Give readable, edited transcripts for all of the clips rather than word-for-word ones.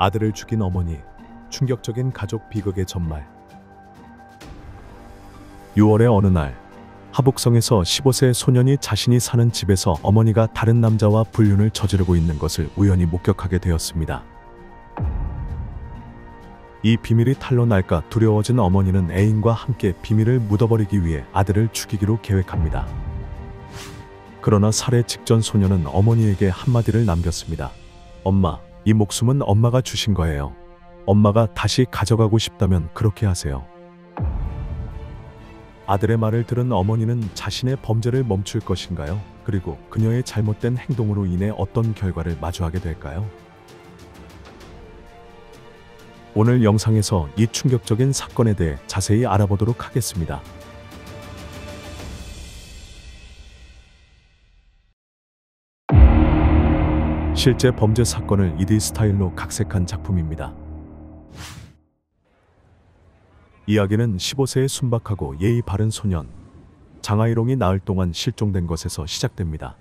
아들을 죽인 어머니, 충격적인 가족 비극의 전말. 6월의 어느 날, 하북성에서 15세 소년이 자신이 사는 집에서 어머니가 다른 남자와 불륜을 저지르고 있는 것을 우연히 목격하게 되었습니다. 이 비밀이 탄로 날까 두려워진 어머니는 애인과 함께 비밀을 묻어버리기 위해 아들을 죽이기로 계획합니다. 그러나 살해 직전 소년은 어머니에게 한마디를 남겼습니다. 엄마, 이 목숨은 엄마가 주신 거예요. 엄마가 다시 가져가고 싶다면 그렇게 하세요. 아들의 말을 들은 어머니는 자신의 범죄를 멈출 것인가요? 그리고 그녀의 잘못된 행동으로 인해 어떤 결과를 마주하게 될까요? 오늘 영상에서 이 충격적인 사건에 대해 자세히 알아보도록 하겠습니다. 실제 범죄 사건을 2D 스타일로 각색한 작품입니다. 이야기는 15세의 순박하고 예의 바른 소년 장하이롱이 나흘 동안 실종된 것에서 시작됩니다.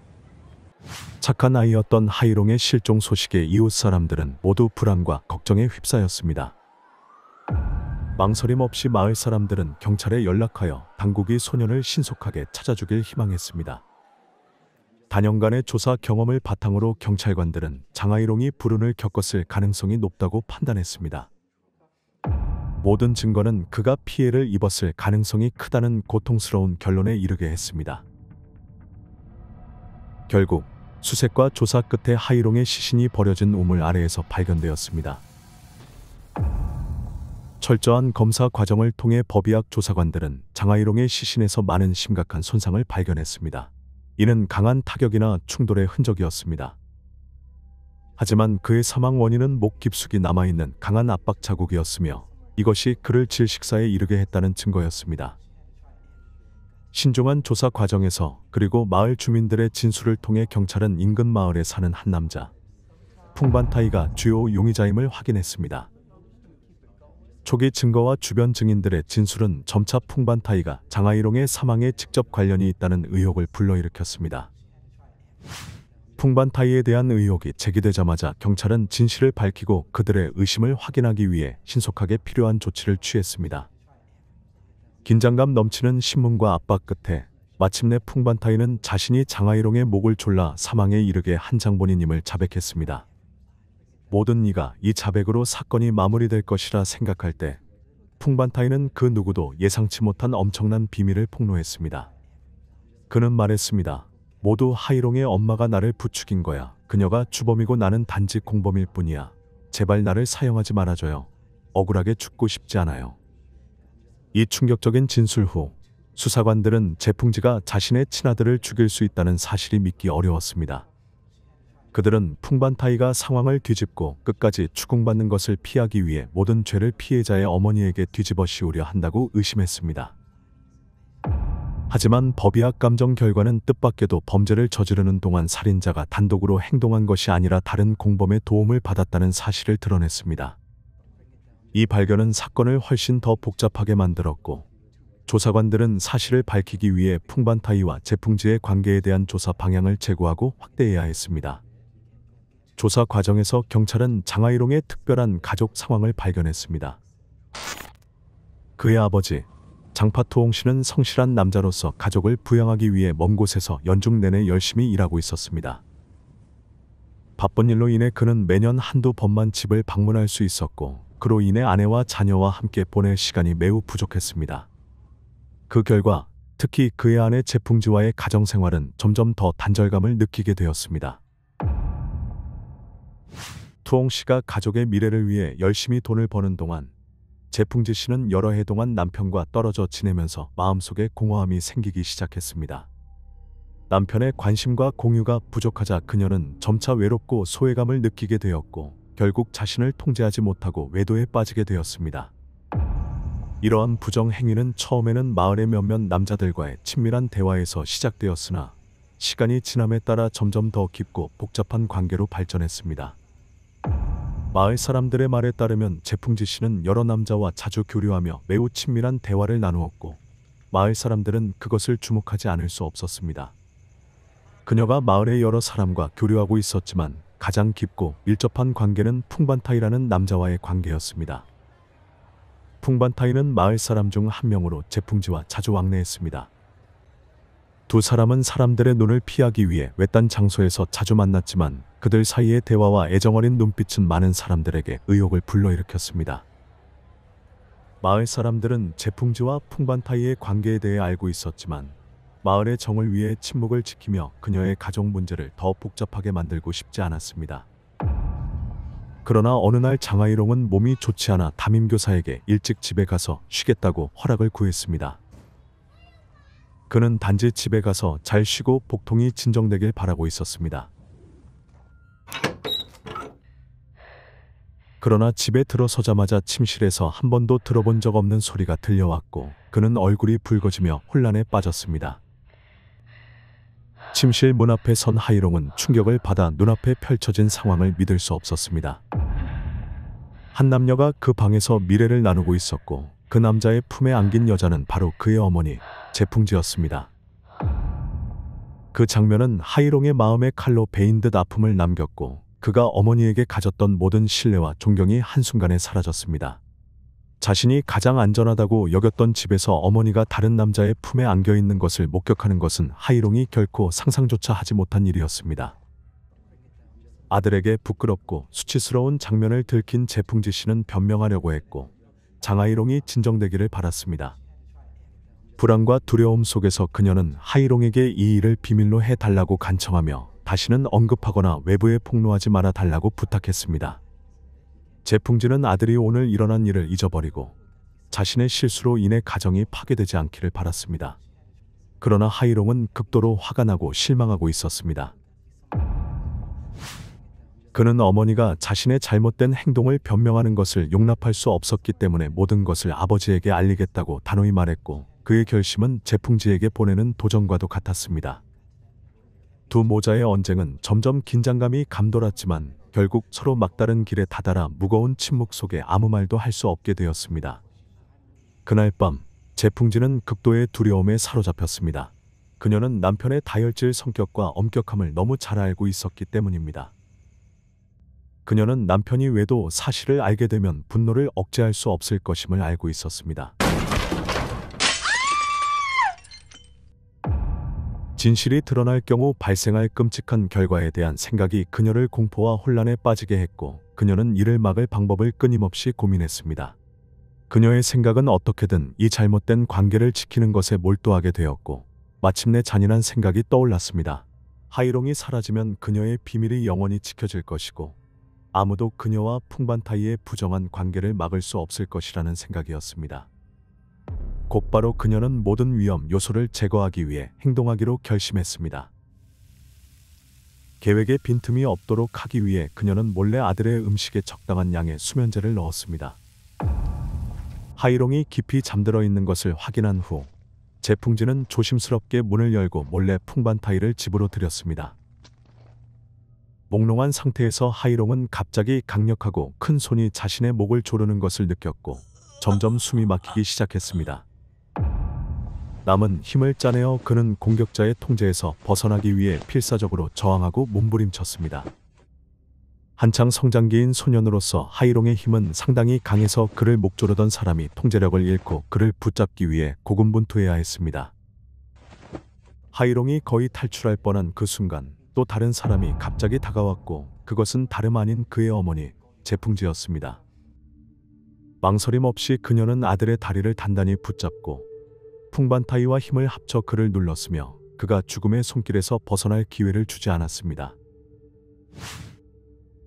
착한 아이였던 하이롱의 실종 소식에 이웃 사람들은 모두 불안과 걱정에 휩싸였습니다. 망설임 없이 마을 사람들은 경찰에 연락하여 당국이 소년을 신속하게 찾아주길 희망했습니다. 단연간의 조사 경험을 바탕으로 경찰관들은 장하이롱이 불운을 겪었을 가능성이 높다고 판단했습니다. 모든 증거는 그가 피해를 입었을 가능성이 크다는 고통스러운 결론에 이르게 했습니다. 결국 수색과 조사 끝에 하이롱의 시신이 버려진 우물 아래에서 발견되었습니다. 철저한 검사 과정을 통해 법의학 조사관들은 장하이롱의 시신에서 많은 심각한 손상을 발견했습니다. 이는 강한 타격이나 충돌의 흔적이었습니다. 하지만 그의 사망 원인은 목 깊숙이 남아있는 강한 압박 자국이었으며 이것이 그를 질식사에 이르게 했다는 증거였습니다. 신중한 조사 과정에서 그리고 마을 주민들의 진술을 통해 경찰은 인근 마을에 사는 한 남자 풍반타이가 주요 용의자임을 확인했습니다. 초기 증거와 주변 증인들의 진술은 점차 풍반타이가 장하이롱의 사망에 직접 관련이 있다는 의혹을 불러일으켰습니다. 풍반타이에 대한 의혹이 제기되자마자 경찰은 진실을 밝히고 그들의 의심을 확인하기 위해 신속하게 필요한 조치를 취했습니다. 긴장감 넘치는 신문과 압박 끝에 마침내 풍반타이는 자신이 장하이롱의 목을 졸라 사망에 이르게 한 장본인임을 자백했습니다. 모든 이가 이 자백으로 사건이 마무리될 것이라 생각할 때 풍반타이는 그 누구도 예상치 못한 엄청난 비밀을 폭로했습니다. 그는 말했습니다. 모두 하이롱의 엄마가 나를 부추긴 거야. 그녀가 주범이고 나는 단지 공범일 뿐이야. 제발 나를 사형하지 말아줘요. 억울하게 죽고 싶지 않아요. 이 충격적인 진술 후 수사관들은 재풍지가 자신의 친아들을 죽일 수 있다는 사실이 믿기 어려웠습니다. 그들은 풍반타이가 상황을 뒤집고 끝까지 추궁받는 것을 피하기 위해 모든 죄를 피해자의 어머니에게 뒤집어 씌우려 한다고 의심했습니다. 하지만 법의학 감정 결과는 뜻밖에도 범죄를 저지르는 동안 살인자가 단독으로 행동한 것이 아니라 다른 공범의 도움을 받았다는 사실을 드러냈습니다. 이 발견은 사건을 훨씬 더 복잡하게 만들었고 조사관들은 사실을 밝히기 위해 풍반타이와 재풍지의 관계에 대한 조사 방향을 제고하고 확대해야 했습니다. 조사 과정에서 경찰은 장하이롱의 특별한 가족 상황을 발견했습니다. 그의 아버지 장파토옹 씨는 성실한 남자로서 가족을 부양하기 위해 먼 곳에서 연중 내내 열심히 일하고 있었습니다. 바쁜 일로 인해 그는 매년 한두 번만 집을 방문할 수 있었고 그로 인해 아내와 자녀와 함께 보낼 시간이 매우 부족했습니다. 그 결과 특히 그의 아내 재풍지와의 가정생활은 점점 더 단절감을 느끼게 되었습니다. 투옹 씨가 가족의 미래를 위해 열심히 돈을 버는 동안 재풍지 씨는 여러 해 동안 남편과 떨어져 지내면서 마음속에 공허함이 생기기 시작했습니다. 남편의 관심과 공유가 부족하자 그녀는 점차 외롭고 소외감을 느끼게 되었고 결국 자신을 통제하지 못하고 외도에 빠지게 되었습니다. 이러한 부정 행위는 처음에는 마을의 몇몇 남자들과의 친밀한 대화에서 시작되었으나 시간이 지남에 따라 점점 더 깊고 복잡한 관계로 발전했습니다. 마을 사람들의 말에 따르면 재풍지 씨는 여러 남자와 자주 교류하며 매우 친밀한 대화를 나누었고 마을 사람들은 그것을 주목하지 않을 수 없었습니다. 그녀가 마을의 여러 사람과 교류하고 있었지만 가장 깊고 밀접한 관계는 풍반타이라는 남자와의 관계였습니다. 풍반타이는 마을 사람 중 한 명으로 제풍지와 자주 왕래했습니다. 두 사람은 사람들의 눈을 피하기 위해 외딴 장소에서 자주 만났지만 그들 사이의 대화와 애정어린 눈빛은 많은 사람들에게 의혹을 불러일으켰습니다. 마을 사람들은 제풍지와 풍반타이의 관계에 대해 알고 있었지만 마을의 정을 위해 침묵을 지키며 그녀의 가족 문제를 더 복잡하게 만들고 싶지 않았습니다. 그러나 어느 날 장하이롱은 몸이 좋지 않아 담임교사에게 일찍 집에 가서 쉬겠다고 허락을 구했습니다. 그는 단지 집에 가서 잘 쉬고 복통이 진정되길 바라고 있었습니다. 그러나 집에 들어서자마자 침실에서 한 번도 들어본 적 없는 소리가 들려왔고 그는 얼굴이 붉어지며 혼란에 빠졌습니다. 침실 문 앞에 선 하이롱은 충격을 받아 눈앞에 펼쳐진 상황을 믿을 수 없었습니다. 한 남녀가 그 방에서 미래를 나누고 있었고 그 남자의 품에 안긴 여자는 바로 그의 어머니 제풍지였습니다. 그 장면은 하이롱의 마음에 칼로 베인 듯 아픔을 남겼고 그가 어머니에게 가졌던 모든 신뢰와 존경이 한순간에 사라졌습니다. 자신이 가장 안전하다고 여겼던 집에서 어머니가 다른 남자의 품에 안겨 있는 것을 목격하는 것은 하이롱이 결코 상상조차 하지 못한 일이었습니다. 아들에게 부끄럽고 수치스러운 장면을 들킨 제풍지 씨는 변명하려고 했고 장하이롱이 진정되기를 바랐습니다. 불안과 두려움 속에서 그녀는 하이롱에게 이 일을 비밀로 해달라고 간청하며 다시는 언급하거나 외부에 폭로하지 말아 달라고 부탁했습니다. 제풍지는 아들이 오늘 일어난 일을 잊어버리고 자신의 실수로 인해 가정이 파괴되지 않기를 바랐습니다. 그러나 하이롱은 극도로 화가 나고 실망하고 있었습니다. 그는 어머니가 자신의 잘못된 행동을 변명하는 것을 용납할 수 없었기 때문에 모든 것을 아버지에게 알리겠다고 단호히 말했고 그의 결심은 제풍지에게 보내는 도전과도 같았습니다. 두 모자의 언쟁은 점점 긴장감이 감돌았지만 결국 서로 막다른 길에 다다라 무거운 침묵 속에 아무 말도 할 수 없게 되었습니다. 그날 밤 제풍지는 극도의 두려움에 사로잡혔습니다. 그녀는 남편의 다혈질 성격과 엄격함을 너무 잘 알고 있었기 때문입니다. 그녀는 남편이 외도 사실을 알게 되면 분노를 억제할 수 없을 것임을 알고 있었습니다. 진실이 드러날 경우 발생할 끔찍한 결과에 대한 생각이 그녀를 공포와 혼란에 빠지게 했고 그녀는 이를 막을 방법을 끊임없이 고민했습니다. 그녀의 생각은 어떻게든 이 잘못된 관계를 지키는 것에 몰두하게 되었고 마침내 잔인한 생각이 떠올랐습니다. 하이롱이 사라지면 그녀의 비밀이 영원히 지켜질 것이고 아무도 그녀와 풍반타이의 부정한 관계를 막을 수 없을 것이라는 생각이었습니다. 곧바로 그녀는 모든 위험 요소를 제거하기 위해 행동하기로 결심했습니다. 계획에 빈틈이 없도록 하기 위해 그녀는 몰래 아들의 음식에 적당한 양의 수면제를 넣었습니다. 하이롱이 깊이 잠들어 있는 것을 확인한 후 제풍지는 조심스럽게 문을 열고 몰래 풍반타이를 집으로 들였습니다. 몽롱한 상태에서 하이롱은 갑자기 강력하고 큰 손이 자신의 목을 조르는 것을 느꼈고 점점 숨이 막히기 시작했습니다. 남은 힘을 짜내어 그는 공격자의 통제에서 벗어나기 위해 필사적으로 저항하고 몸부림쳤습니다. 한창 성장기인 소년으로서 하이롱의 힘은 상당히 강해서 그를 목조르던 사람이 통제력을 잃고 그를 붙잡기 위해 고군분투해야 했습니다. 하이롱이 거의 탈출할 뻔한 그 순간 또 다른 사람이 갑자기 다가왔고 그것은 다름 아닌 그의 어머니 제풍지였습니다. 망설임 없이 그녀는 아들의 다리를 단단히 붙잡고 풍반타이와 힘을 합쳐 그를 눌렀으며 그가 죽음의 손길에서 벗어날 기회를 주지 않았습니다.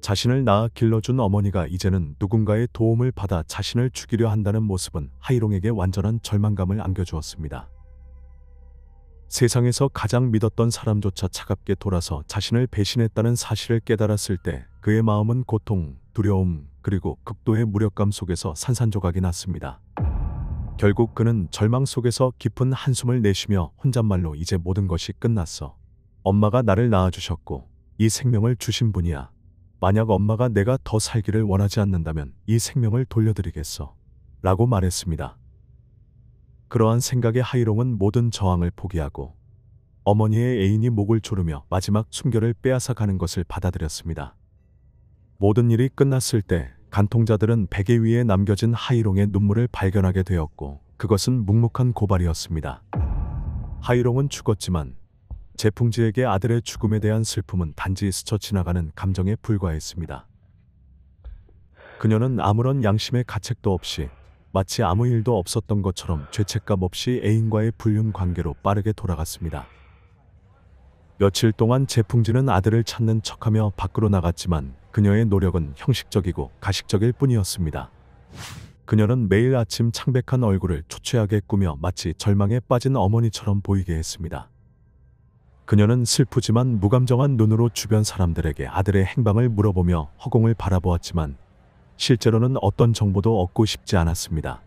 자신을 낳아 길러준 어머니가 이제는 누군가의 도움을 받아 자신을 죽이려 한다는 모습은 하이롱에게 완전한 절망감을 안겨주었습니다. 세상에서 가장 믿었던 사람조차 차갑게 돌아서 자신을 배신했다는 사실을 깨달았을 때 그의 마음은 고통, 두려움, 그리고 극도의 무력감 속에서 산산조각이 났습니다. 결국 그는 절망 속에서 깊은 한숨을 내쉬며 혼잣말로 이제 모든 것이 끝났어. 엄마가 나를 낳아주셨고 이 생명을 주신 분이야. 만약 엄마가 내가 더 살기를 원하지 않는다면 이 생명을 돌려드리겠어. 라고 말했습니다. 그러한 생각에 하이롱은 모든 저항을 포기하고 어머니의 애인이 목을 조르며 마지막 숨결을 빼앗아 가는 것을 받아들였습니다. 모든 일이 끝났을 때 간통자들은 베개 위에 남겨진 하이롱의 눈물을 발견하게 되었고 그것은 묵묵한 고발이었습니다. 하이롱은 죽었지만 제풍지에게 아들의 죽음에 대한 슬픔은 단지 스쳐 지나가는 감정에 불과했습니다. 그녀는 아무런 양심의 가책도 없이 마치 아무 일도 없었던 것처럼 죄책감 없이 애인과의 불륜 관계로 빠르게 돌아갔습니다. 며칠 동안 제풍지는 아들을 찾는 척하며 밖으로 나갔지만 그녀의 노력은 형식적이고 가식적일 뿐이었습니다. 그녀는 매일 아침 창백한 얼굴을 초췌하게 꾸며 마치 절망에 빠진 어머니처럼 보이게 했습니다. 그녀는 슬프지만 무감정한 눈으로 주변 사람들에게 아들의 행방을 물어보며 허공을 바라보았지만 실제로는 어떤 정보도 얻고 싶지 않았습니다.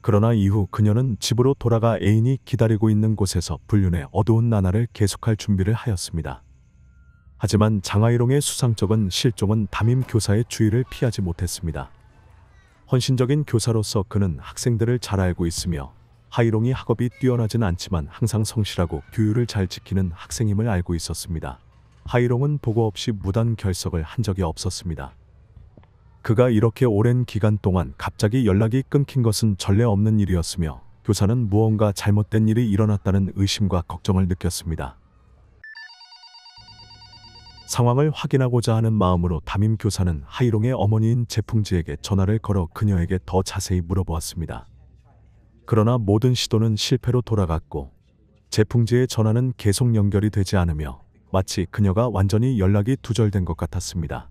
그러나 이후 그녀는 집으로 돌아가 애인이 기다리고 있는 곳에서 불륜의 어두운 나날을 계속할 준비를 하였습니다. 하지만 장하이롱의 수상쩍은 실종은 담임 교사의 주의를 피하지 못했습니다. 헌신적인 교사로서 그는 학생들을 잘 알고 있으며 하이롱이 학업이 뛰어나진 않지만 항상 성실하고 규율을 잘 지키는 학생임을 알고 있었습니다. 하이롱은 보고 없이 무단 결석을 한 적이 없었습니다. 그가 이렇게 오랜 기간 동안 갑자기 연락이 끊긴 것은 전례 없는 일이었으며 교사는 무언가 잘못된 일이 일어났다는 의심과 걱정을 느꼈습니다. 상황을 확인하고자 하는 마음으로 담임 교사는 하이롱의 어머니인 제풍지에게 전화를 걸어 그녀에게 더 자세히 물어보았습니다. 그러나 모든 시도는 실패로 돌아갔고 제풍지의 전화는 계속 연결이 되지 않으며 마치 그녀가 완전히 연락이 두절된 것 같았습니다.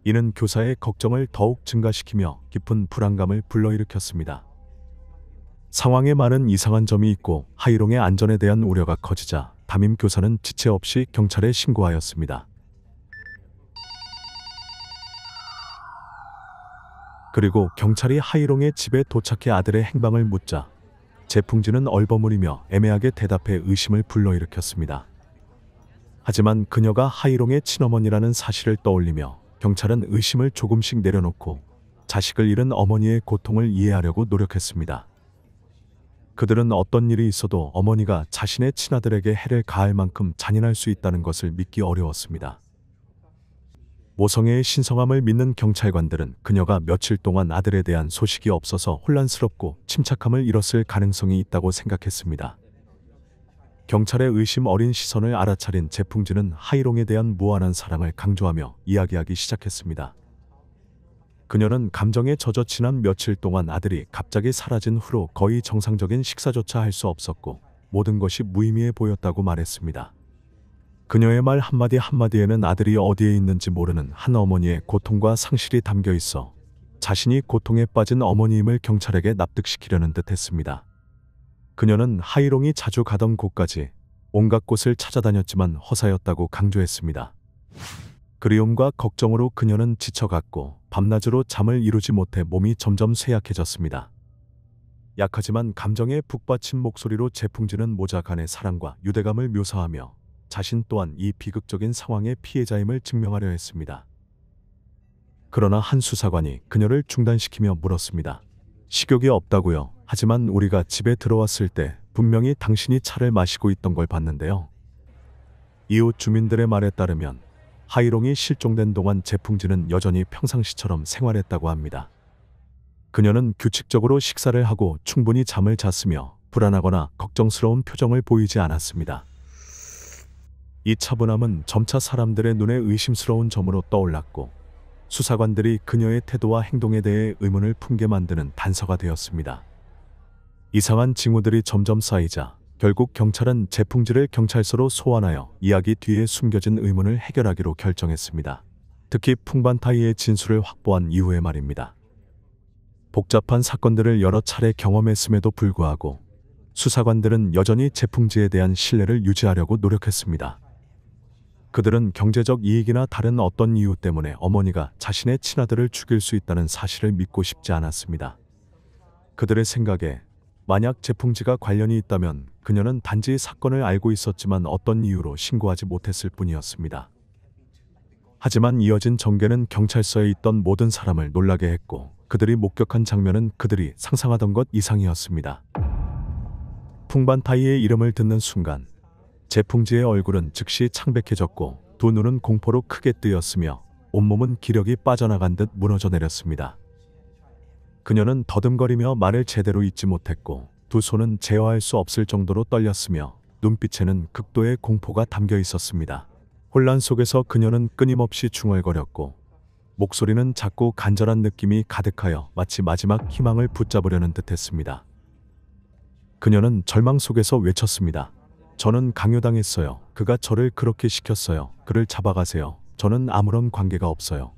이는 교사의 걱정을 더욱 증가시키며 깊은 불안감을 불러일으켰습니다. 상황에 많은 이상한 점이 있고 하이롱의 안전에 대한 우려가 커지자 담임 교사는 지체 없이 경찰에 신고하였습니다. 그리고 경찰이 하이롱의 집에 도착해 아들의 행방을 묻자 제풍지는 얼버무리며 애매하게 대답해 의심을 불러일으켰습니다. 하지만 그녀가 하이롱의 친어머니라는 사실을 떠올리며 경찰은 의심을 조금씩 내려놓고 자식을 잃은 어머니의 고통을 이해하려고 노력했습니다. 그들은 어떤 일이 있어도 어머니가 자신의 친아들에게 해를 가할 만큼 잔인할 수 있다는 것을 믿기 어려웠습니다. 모성애의 신성함을 믿는 경찰관들은 그녀가 며칠 동안 아들에 대한 소식이 없어서 혼란스럽고 침착함을 잃었을 가능성이 있다고 생각했습니다. 경찰의 의심 어린 시선을 알아차린 제풍지는 하이롱에 대한 무한한 사랑을 강조하며 이야기하기 시작했습니다. 그녀는 감정에 젖어 지난 며칠 동안 아들이 갑자기 사라진 후로 거의 정상적인 식사조차 할 수 없었고 모든 것이 무의미해 보였다고 말했습니다. 그녀의 말 한마디 한마디에는 아들이 어디에 있는지 모르는 한 어머니의 고통과 상실이 담겨 있어 자신이 고통에 빠진 어머니임을 경찰에게 납득시키려는 듯 했습니다. 그녀는 하이롱이 자주 가던 곳까지 온갖 곳을 찾아다녔지만 허사였다고 강조했습니다. 그리움과 걱정으로 그녀는 지쳐갔고 밤낮으로 잠을 이루지 못해 몸이 점점 쇠약해졌습니다. 약하지만 감정에 북받친 목소리로 제풍지는 모자 간의 사랑과 유대감을 묘사하며 자신 또한 이 비극적인 상황의 피해자임을 증명하려 했습니다. 그러나 한 수사관이 그녀를 중단시키며 물었습니다. 식욕이 없다고요. 하지만 우리가 집에 들어왔을 때 분명히 당신이 차를 마시고 있던 걸 봤는데요. 이웃 주민들의 말에 따르면 하이롱이 실종된 동안 제풍지는 여전히 평상시처럼 생활했다고 합니다. 그녀는 규칙적으로 식사를 하고 충분히 잠을 잤으며 불안하거나 걱정스러운 표정을 보이지 않았습니다. 이 차분함은 점차 사람들의 눈에 의심스러운 점으로 떠올랐고 수사관들이 그녀의 태도와 행동에 대해 의문을 품게 만드는 단서가 되었습니다. 이상한 징후들이 점점 쌓이자 결국 경찰은 제풍지를 경찰서로 소환하여 이야기 뒤에 숨겨진 의문을 해결하기로 결정했습니다. 특히 풍반타이의 진술을 확보한 이후의 말입니다. 복잡한 사건들을 여러 차례 경험했음에도 불구하고 수사관들은 여전히 제풍지에 대한 신뢰를 유지하려고 노력했습니다. 그들은 경제적 이익이나 다른 어떤 이유 때문에 어머니가 자신의 친아들을 죽일 수 있다는 사실을 믿고 싶지 않았습니다. 그들의 생각에 만약 제풍지가 관련이 있다면 그녀는 단지 사건을 알고 있었지만 어떤 이유로 신고하지 못했을 뿐이었습니다. 하지만 이어진 전개는 경찰서에 있던 모든 사람을 놀라게 했고 그들이 목격한 장면은 그들이 상상하던 것 이상이었습니다. 풍반타이의 이름을 듣는 순간 제풍지의 얼굴은 즉시 창백해졌고 두 눈은 공포로 크게 뜨였으며 온몸은 기력이 빠져나간 듯 무너져 내렸습니다. 그녀는 더듬거리며 말을 제대로 잇지 못했고 두 손은 제어할 수 없을 정도로 떨렸으며 눈빛에는 극도의 공포가 담겨 있었습니다. 혼란 속에서 그녀는 끊임없이 중얼거렸고 목소리는 작고 간절한 느낌이 가득하여 마치 마지막 희망을 붙잡으려는 듯했습니다. 그녀는 절망 속에서 외쳤습니다. 저는 강요당했어요. 그가 저를 그렇게 시켰어요. 그를 잡아가세요. 저는 아무런 관계가 없어요.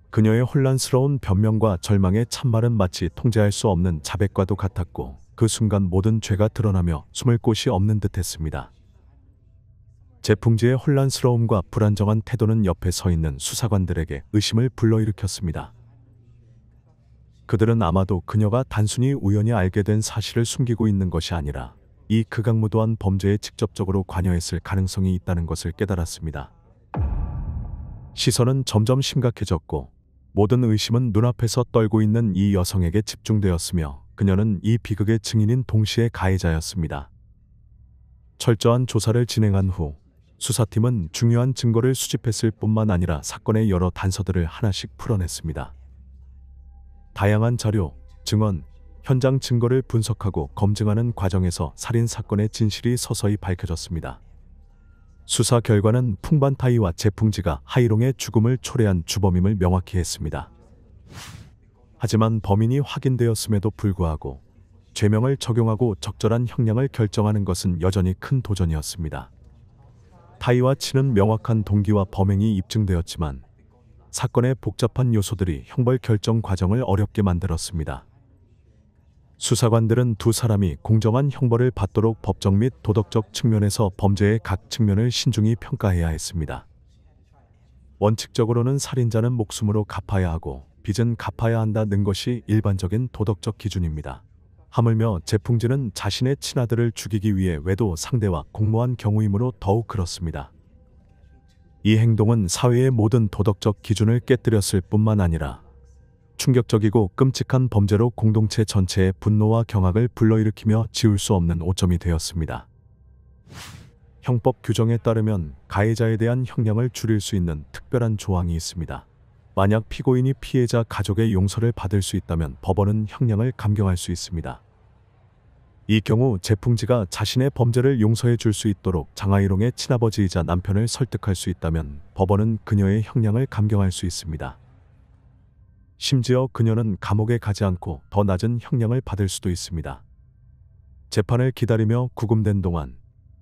그녀의 혼란스러운 변명과 절망의 참말은 마치 통제할 수 없는 자백과도 같았고 그 순간 모든 죄가 드러나며 숨을 곳이 없는 듯했습니다. 재풍지의 혼란스러움과 불안정한 태도는 옆에 서 있는 수사관들에게 의심을 불러일으켰습니다. 그들은 아마도 그녀가 단순히 우연히 알게 된 사실을 숨기고 있는 것이 아니라 이 극악무도한 범죄에 직접적으로 관여했을 가능성이 있다는 것을 깨달았습니다. 시선은 점점 심각해졌고 모든 의심은 눈앞에서 떨고 있는 이 여성에게 집중되었으며 그녀는 이 비극의 증인인 동시에 가해자였습니다. 철저한 조사를 진행한 후 수사팀은 중요한 증거를 수집했을 뿐만 아니라 사건의 여러 단서들을 하나씩 풀어냈습니다. 다양한 자료, 증언, 현장 증거를 분석하고 검증하는 과정에서 살인 사건의 진실이 서서히 밝혀졌습니다. 수사 결과는 풍반타이와 재풍지가 하이롱의 죽음을 초래한 주범임을 명확히 했습니다. 하지만 범인이 확인되었음에도 불구하고 죄명을 적용하고 적절한 형량을 결정하는 것은 여전히 큰 도전이었습니다. 타이와 치는 명확한 동기와 범행이 입증되었지만 사건의 복잡한 요소들이 형벌 결정 과정을 어렵게 만들었습니다. 수사관들은 두 사람이 공정한 형벌을 받도록 법적 및 도덕적 측면에서 범죄의 각 측면을 신중히 평가해야 했습니다. 원칙적으로는 살인자는 목숨으로 갚아야 하고 빚은 갚아야 한다는 것이 일반적인 도덕적 기준입니다. 하물며 재풍지는 자신의 친아들을 죽이기 위해 외도 상대와 공모한 경우이므로 더욱 그렇습니다. 이 행동은 사회의 모든 도덕적 기준을 깨뜨렸을 뿐만 아니라 충격적이고 끔찍한 범죄로 공동체 전체의 분노와 경악을 불러일으키며 지울 수 없는 오점이 되었습니다. 형법 규정에 따르면 가해자에 대한 형량을 줄일 수 있는 특별한 조항이 있습니다. 만약 피고인이 피해자 가족의 용서를 받을 수 있다면 법원은 형량을 감경할 수 있습니다. 이 경우 재풍지가 자신의 범죄를 용서해 줄 수 있도록 장하이롱의 친아버지이자 남편을 설득할 수 있다면 법원은 그녀의 형량을 감경할 수 있습니다. 심지어 그녀는 감옥에 가지 않고 더 낮은 형량을 받을 수도 있습니다. 재판을 기다리며 구금된 동안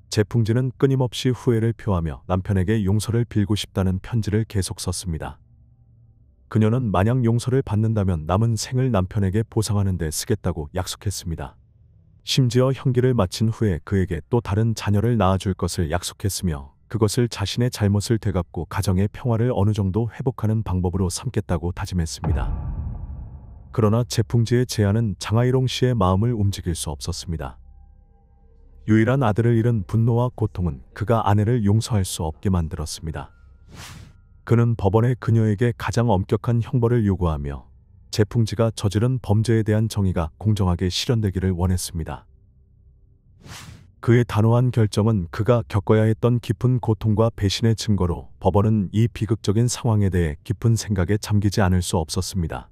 재풍지는 끊임없이 후회를 표하며 남편에게 용서를 빌고 싶다는 편지를 계속 썼습니다. 그녀는 만약 용서를 받는다면 남은 생을 남편에게 보상하는 데 쓰겠다고 약속했습니다. 심지어 형기를 마친 후에 그에게 또 다른 자녀를 낳아줄 것을 약속했으며 그것을 자신의 잘못을 되갚고 가정의 평화를 어느 정도 회복하는 방법으로 삼겠다고 다짐했습니다. 그러나 재풍지의 제안은 장하이롱 씨의 마음을 움직일 수 없었습니다. 유일한 아들을 잃은 분노와 고통은 그가 아내를 용서할 수 없게 만들었습니다. 그는 법원에 그녀에게 가장 엄격한 형벌을 요구하며 재풍지가 저지른 범죄에 대한 정의가 공정하게 실현되기를 원했습니다. 그의 단호한 결정은 그가 겪어야 했던 깊은 고통과 배신의 증거로 법원은 이 비극적인 상황에 대해 깊은 생각에 잠기지 않을 수 없었습니다.